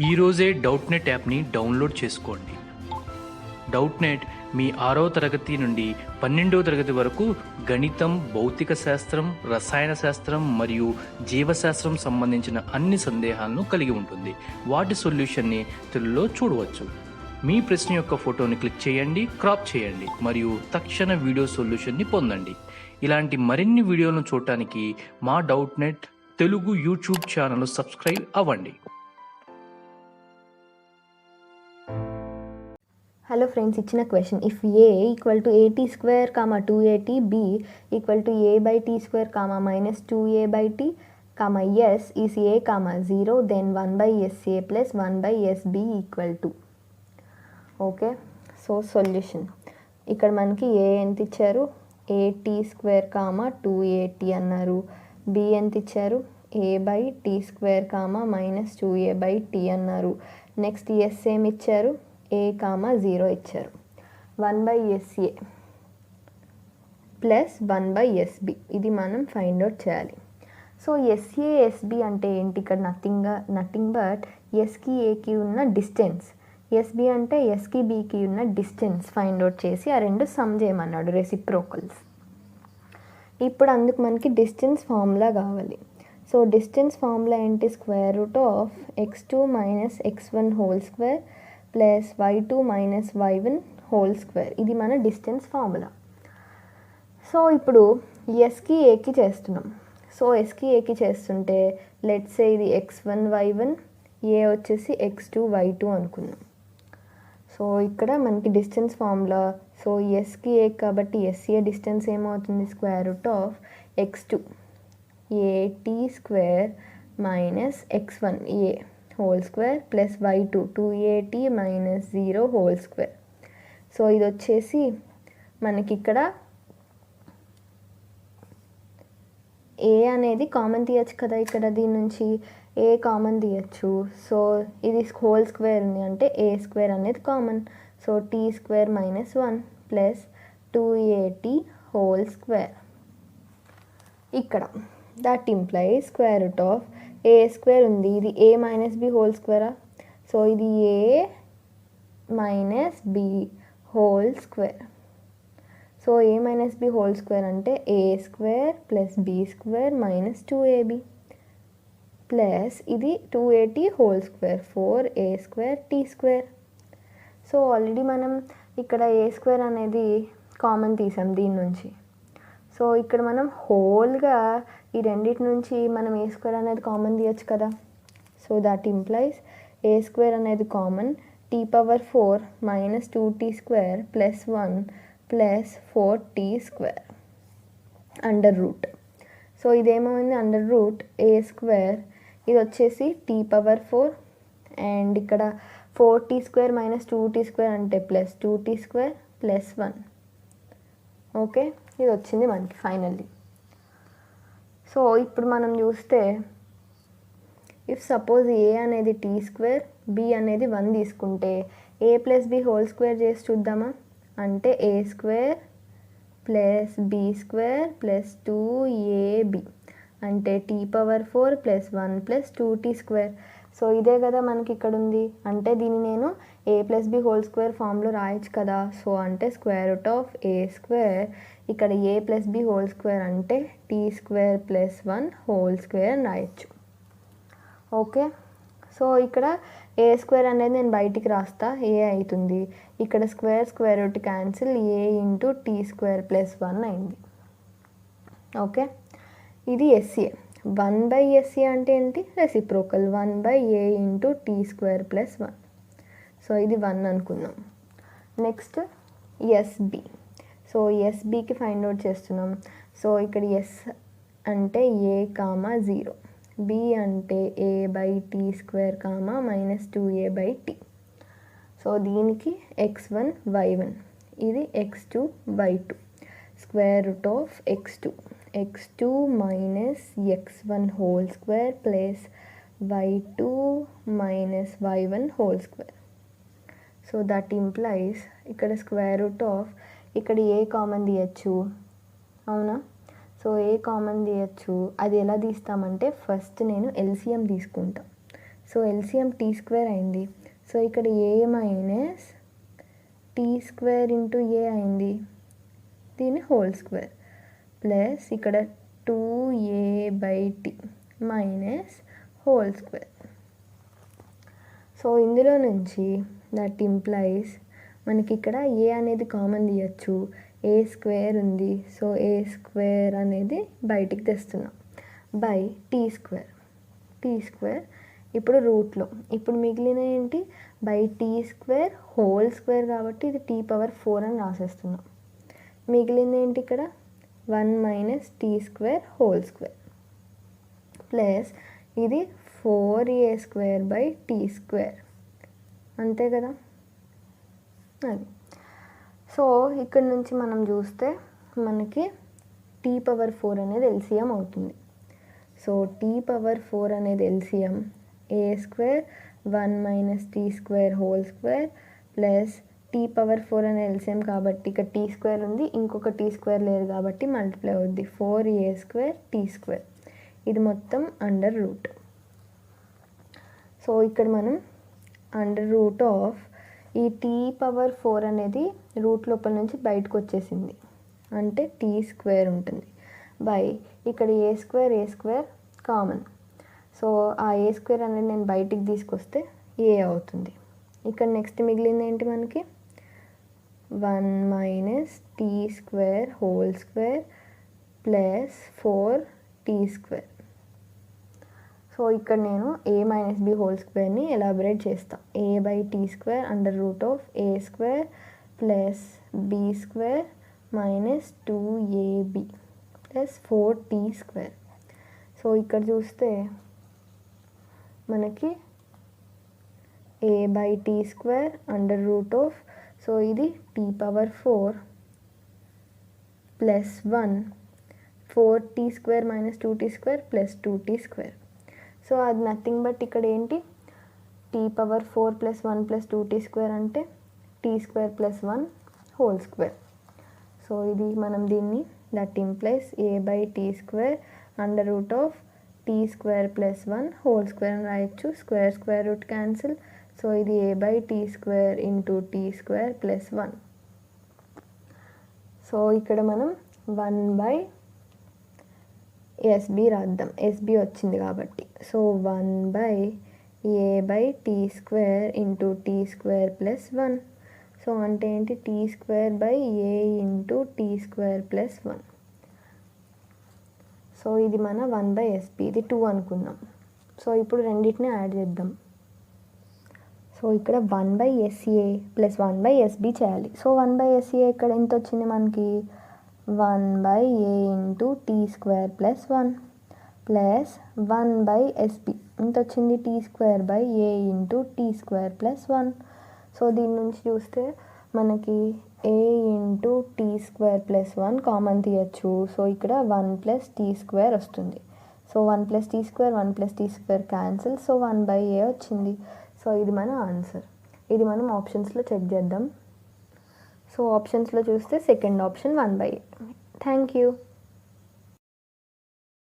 ఈరోజే డౌట్నెట్ యాప్ని డౌన్లోడ్ చేసుకోండి. డౌట్నెట్ మీ 6వ తరగతి నుండి 12వ తరగతి వరకు గణితం, భౌతిక శాస్త్రం, రసాయన శాస్త్రం మరియు జీవశాస్త్రం సంబంధించిన అన్ని సందేహాలను కలిగి ఉంటుంది. వాటి సొల్యూషన్ని తెలుగులో చూడవచ్చు. మీ ప్రశ్న యొక్క ఫోటోని క్లిక్ చేయండి, క్రాప్ చేయండి మరియు తక్షణ వీడియో సొల్యూషన్ని పొందండి. ఇలాంటి మరిన్ని వీడియోలను చూడటానికి మా Doubtnet Telugu YouTube channel subscribe అవ్వండి. హలో ఫ్రెండ్స్, ఇచ్చిన question if A equal to AT square comma 2at, B equal to A by tea square comma minus 2a by T comma S is A comma 0, then 1/SA plus 1/SB equal to. Okay, so solution ఇక్కడ మనకి ఏ ఎంత ఇచ్చారు, ఏటీ square comma 2at అన్నారు. B ఎంత ఇచ్చారు, A by tea square comma minus 2a by T అన్నారు. Next S ఏమి ఇచ్చారు, ఏ కామా 0 ఇచ్చారు. 1/SA ప్లస్ 1/SB ఇది మనం ఫైండ్ అవుట్ చేయాలి. సో SA SB అంటే ఏంటి, ఇక్కడ నథింగ్ బట్ ఎస్కి ఏకి ఉన్న డిస్టెన్స్, ఎస్బి అంటే ఎస్కి బికి ఉన్న డిస్టెన్స్ ఫైండ్ అవుట్ చేసి ఆ రెండు సమ్ చేయమన్నాడు, రెసిప్రోకల్స్. ఇప్పుడు అందుకు మనకి డిస్టెన్స్ ఫార్ములా కావాలి. సో డిస్టెన్స్ ఫార్ములా ఏంటి, square root of x2 minus x1 whole square plus y2 minus y1 whole square, ఇది మన డిస్టెన్స్ ఫార్ములా. సో ఇప్పుడు ఎస్కి ఏకి చేస్తున్నాం. సో ఎస్కి ఏకి చేస్తుంటే లెట్స్ సే ఇది x1 y1, ఏ వచ్చేసి x2 y2 అనుకున్నాం. సో ఇక్కడ మనకి డిస్టెన్స్ ఫార్ములా, సో ఎస్కి ఏ కాబట్టి ఎస్ఏ డిస్టెన్స్ ఏమవుతుంది, square root of x2 AT square minus x1 A whole square plus y2 2at minus 0 whole square. So ఇది వచ్చేసి మనకి ఇక్కడ ఏ అనేది కామన్ తీయచ్చు కదా, ఇక్కడ దీని నుంచి ఏ కామన్ తీయచ్చు. సో ఇది హోల్ స్క్వేర్ ఉంది అంటే ఏ స్క్వేర్ అనేది common. So T square minus 1 plus 2at whole square. ఇక్కడ that implies square root of A square ఉంది, ఇది ఏ మైనస్ బి హోల్ స్క్వేరా. సో ఇది A minus B whole square. So A minus B whole square అంటే A square plus B square minus 2ab plus ఇది 2at whole square 4a square tea square. So already మనం ఇక్కడ ఏ square అనేది common తీసాం దీని నుంచి. So ఇక్కడ మనం హోల్గా ఈ రెండింటి నుంచి మనం ఏ స్క్వేర్ అనేది కామన్ తీయచ్చు కదా. So that implies A square అనేది common, T power 4 minus 2t square plus 1 plus 4t square under root. So ఇదేమైంది, అండర్ రూట్ ఏ స్క్వేర్, ఇది వచ్చేసి టీ పవర్ 4 అండ్ ఇక్కడ 4t square minus 2t square అంటే plus 2t square plus 1. Okay, ఇది వచ్చింది మనకి finally. So ఇప్పుడు మనం చూస్తే ఇఫ్ సపోజ్ ఏ అనేది టీ స్క్వేర్, బి అనేది 1 తీసుకుంటే A plus B whole square చేసి చూద్దామా. అంటే A square plus B square plus 2ab అంటే T power 4 plus 1 plus 2t square. So ఇదే కదా మనకి ఇక్కడ ఉంది, అంటే దీన్ని నేను A plus B whole square ఫామ్లో రాయొచ్చు కదా. సో అంటే square root of A square, ఇక్కడ A plus B whole square అంటే T square plus 1 whole square అని రాయొచ్చు. ఓకే, సో ఇక్కడ ఏ స్క్వేర్ అనేది నేను బయటికి రాస్తా, ఏ అవుతుంది. ఇక్కడ square root cancel, A into T square plus 1 అయింది. ఓకే, ఇది ఎస్ఏ. 1/SA అంటే ఏంటి, reciprocal 1/A into T square plus 1. So ఇది 1 అనుకుందాం. Next SB. సో ఎస్బికి ఫైండ్ అవుట్ చేస్తున్నాం. సో ఇక్కడ ఎస్ అంటే ఏ కామా 0, బి అంటే A by tea square comma minus 2a by T. So దీనికి x1 y1, ఇది x2 y2, square root of x2 minus x1 whole square plus y2 minus y1 whole square. So that implies ఇక్కడ square root of, ఇక్కడ ఏ common తీయచ్చు అవునా. So ఏ common తీయచ్చు, అది ఎలా తీస్తామంటే first నేను ఎల్సిఎం తీసుకుంటా. సో ఎల్సిఎం టీ స్క్వేర్ అయింది. సో ఇక్కడ ఏ మైనస్ టీ స్క్వేర్ ఇంటూ ఏ అయింది, దీని హోల్ స్క్వేర్ ప్లస్ ఇక్కడ 2a/t minus hole square. So ఇందులో నుంచి దట్ ఇంప్లైస్ మనకి ఇక్కడ ఏ అనేది కామన్ తీయచ్చు, ఏ స్క్వేర్ ఉంది. సో ఏ స్క్వేర్ అనేది బయటికి తెస్తున్నాం బై టీ స్క్వేర్ ఇప్పుడు రూట్లో. ఇప్పుడు మిగిలిన ఏంటి, by tea square whole square కాబట్టి ఇది t⁴ అని రాసేస్తున్నాం. మిగిలింది ఏంటి ఇక్కడ 1 minus tea square whole square plus ఇది 4a²/t², అంతే కదా అది. సో ఇక్కడ నుంచి మనం చూస్తే మనకి t⁴ అనేది ఎల్సిఎం అవుతుంది. సో t⁴ అనేది LCM a² 1 minus tea square whole square plus t⁴ అనేది ఎల్సిఎం కాబట్టి ఇక్కడ టీ స్క్వేర్ ఉంది, ఇంకొక టీ స్క్వేర్ లేదు కాబట్టి మల్టిప్లై అవుద్ది 4a²t². ఇది మొత్తం అండర్ రూట్. సో ఇక్కడ మనం అండర్ రూట్ ఆఫ్ ఈ t⁴ అనేది రూట్ లోపల నుంచి బయటకు వచ్చేసింది అంటే టీ స్క్వేర్ ఉంటుంది బై ఇక్కడ a² కామన్. సో ఆ a² అనేది నేను బయటికి తీసుకొస్తే a అవుతుంది. ఇక్కడ నెక్స్ట్ మిగిలింది ఏంటి మనకి 1 minus tea square whole square plus 4t². So ఇక్కడ నేను a మైనస్ b హోల్ స్క్వేర్ని ఎలాబరేట్ చేస్తాను. a/t² under root of a² plus b² minus 2ab plus 4t². So ఇక్కడ చూస్తే మనకి a/t² under root of, so ఇది t⁴ plus 1 4t² minus 2t² plus 2t². So అది nothing but ఇక్కడ ఏంటి t⁴ plus 1 plus 2t² అంటే t² plus 1 whole square. So ఇది మనం దీన్ని that implies a/t² under root of t² plus 1 whole square అని రాయొచ్చు. Square root cancel. సో ఇది a/t² into t² plus 1. So ఇక్కడ మనం 1/SB రాద్దాం, SB వచ్చింది కాబట్టి. So 1/a/t² into t² plus 1. So అంటే ఏంటి t²/a into t² plus 1. So ఇది మన 1/SB, ఇది 2 అనుకున్నాం. సో ఇప్పుడు రెండింటిని యాడ్ చేద్దాం. సో ఇక్కడ 1/SA ప్లస్ 1/SB చేయాలి. సో 1/SA ఇక్కడ ఎంత వచ్చింది మనకి 1/a into t² plus 1 plus 1/SB ఎంత వచ్చింది t²/a into t² plus 1. So దీని నుంచి చూస్తే మనకి a into t² plus 1 common తీయచ్చు. సో ఇక్కడ 1 ప్లస్ t² వస్తుంది. So 1 plus t² 1 plus t² cancel. So 1/a వచ్చింది. సో ఇది మన ఆన్సర్. ఇది మనం ఆప్షన్స్లో చెక్ చేద్దాం. సో ఆప్షన్స్లో చూస్తే second option 1/a. Thank you.